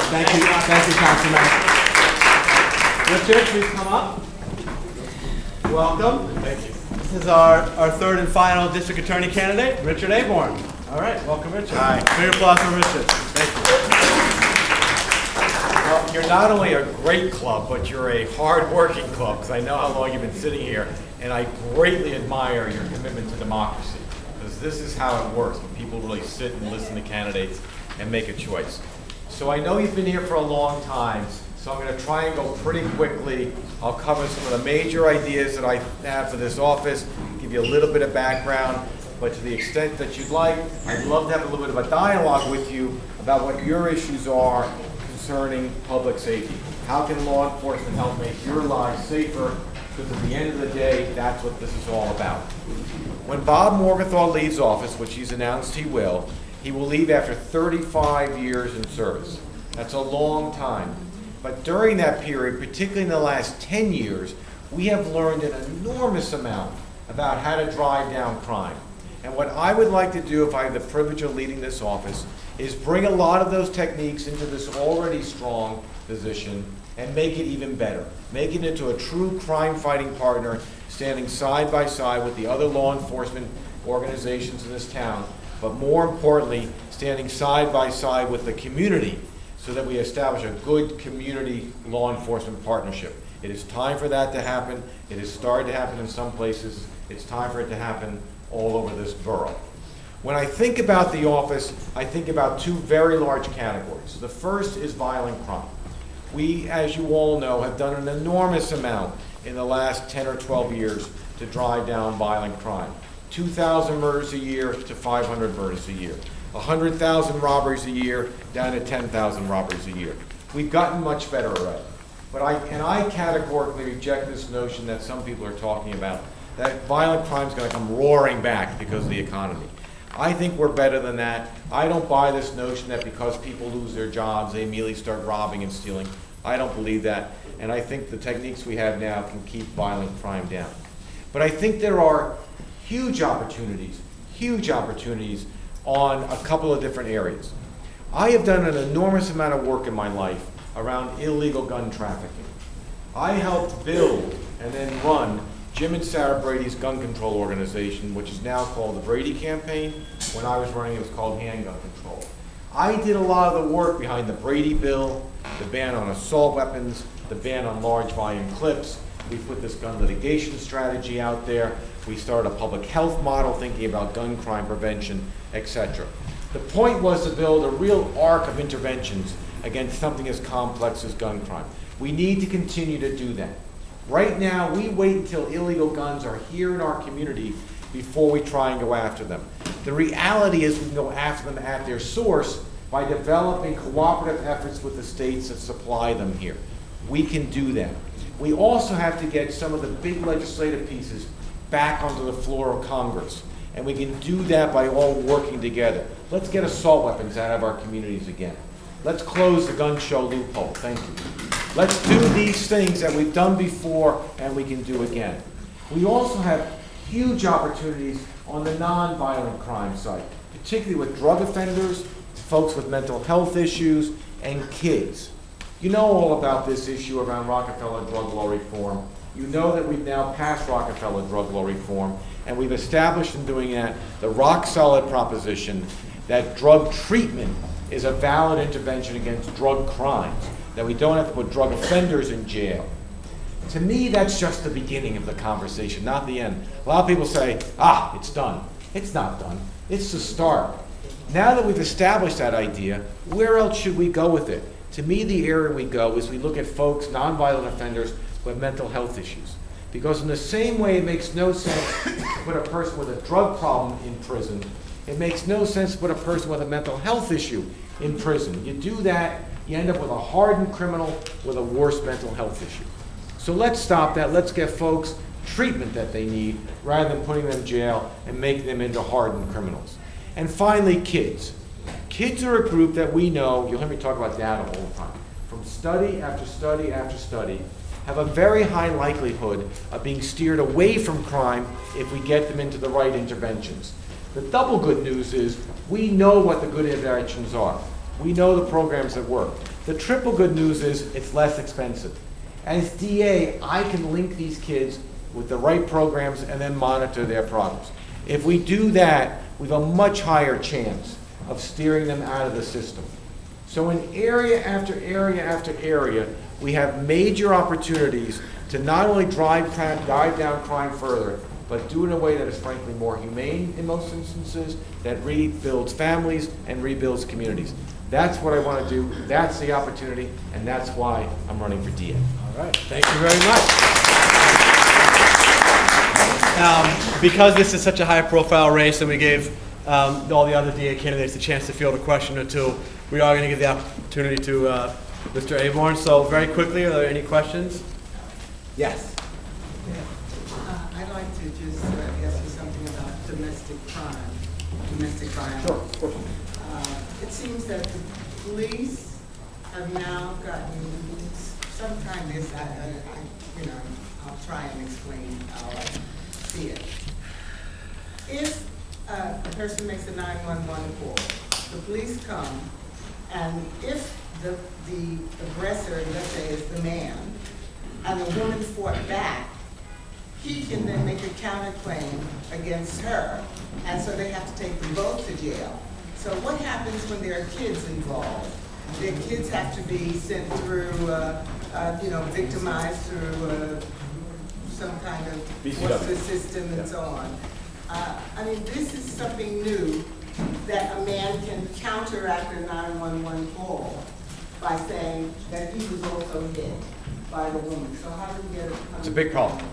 Thank you, Councilman. Richard, please come up. Welcome. Thank you. This is our third and final district attorney candidate, Richard Aborn. All right, welcome, Richard. Hi. Big applause for Richard. Thank you. Well, you're not only a great club, but you're a hard-working club, because I know how long you've been sitting here, and I greatly admire your commitment to democracy, because this is how it works, when people really sit and listen to candidates and make a choice. So I know you've been here for a long time, so I'm going to try and go pretty quickly. I'll cover some of the major ideas that I have for this office, give you a little bit of background, but to the extent that you'd like, I'd love to have a little bit of a dialogue with you about what your issues are concerning public safety. How can law enforcement help make your lives safer? Because at the end of the day, that's what this is all about. When Bob Morgenthau leaves office, which he's announced he will leave after 35 years in service. That's a long time. But during that period, particularly in the last 10 years, we have learned an enormous amount about how to drive down crime. And what I would like to do, if I have the privilege of leading this office, is bring a lot of those techniques into this already strong position and make it even better. Make it into a true crime-fighting partner, standing side by side with the other law enforcement organizations in this town, but more importantly, standing side by side with the community so that we establish a good community law enforcement partnership. It is time for that to happen. It has started to happen in some places. It's time for it to happen all over this borough. When I think about the office, I think about two very large categories. The first is violent crime. We, as you all know, have done an enormous amount in the last 10 or 12 years to drive down violent crime. 2,000 murders a year to 500 murders a year. 100,000 robberies a year down to 10,000 robberies a year. We've gotten much better already. But I categorically reject this notion that some people are talking about, that violent crime is going to come roaring back because of the economy. I think we're better than that. I don't buy this notion that because people lose their jobs, they immediately start robbing and stealing. I don't believe that. And I think the techniques we have now can keep violent crime down. But I think there are huge opportunities on a couple of different areas. I have done an enormous amount of work in my life around illegal gun trafficking. I helped build and then run Jim and Sarah Brady's gun control organization, which is now called the Brady Campaign. When I was running, it was called Handgun Control. I did a lot of the work behind the Brady bill, the ban on assault weapons, the ban on large volume clips. We put this gun litigation strategy out there. We started a public health model thinking about gun crime prevention, etc. The point was to build a real arc of interventions against something as complex as gun crime. We need to continue to do that. Right now, we wait until illegal guns are here in our community before we try and go after them. The reality is we can go after them at their source by developing cooperative efforts with the states that supply them here. We can do that. We also have to get some of the big legislative pieces back onto the floor of Congress. And we can do that by all working together. Let's get assault weapons out of our communities again. Let's close the gun show loophole. Thank you. Let's do these things that we've done before and we can do again. We also have huge opportunities on the non-violent crime side, particularly with drug offenders, folks with mental health issues, and kids. You know all about this issue around Rockefeller drug law reform. You know that we've now passed Rockefeller drug law reform, and we've established in doing that the rock-solid proposition that drug treatment is a valid intervention against drug crimes, that we don't have to put drug offenders in jail. To me, that's just the beginning of the conversation, not the end. A lot of people say, it's done. It's not done. It's the start. Now that we've established that idea, where else should we go with it? To me, the area we go is we look at folks, nonviolent offenders, with mental health issues. Because in the same way it makes no sense to put a person with a drug problem in prison, it makes no sense to put a person with a mental health issue in prison. You do that, you end up with a hardened criminal with a worse mental health issue. So let's stop that. Let's get folks treatment that they need rather than putting them in jail and making them into hardened criminals. And finally, kids. Kids are a group that we know, you'll hear me talk about data all the time, from study after study after study, have a very high likelihood of being steered away from crime if we get them into the right interventions. The double good news is we know what the good interventions are. We know the programs that work. The triple good news is it's less expensive. As DA, I can link these kids with the right programs and then monitor their progress. If we do that, we have a much higher chance of steering them out of the system. So in area after area after area, we have major opportunities to not only drive down crime further, but do it in a way that is frankly more humane in most instances, that rebuilds families and rebuilds communities. That's what I want to do, that's the opportunity, and that's why I'm running for DA. All right, thank you very much. Because this is such a high-profile race, and we gave all the other DA candidates a chance to field a question or two, we are going to give the opportunity to Mr. Aborn. So very quickly, are there any questions? Yes. I'd like to just ask you something about domestic crime. Sure. It seems that the police have now gotten some kind of, I'll try and explain how I see it. If a person makes a 911 call, the police come, and if the aggressor, let's say, is the man, and the woman fought back, he can then make a counterclaim against her, and so they have to take them both to jail. So what happens when there are kids involved? Their kids have to be sent through, victimized through some kind of foster system and so on. This is something new that a man can counteract a 911 call by saying that he was also hit by the woman. So how do we get it? It's a big problem.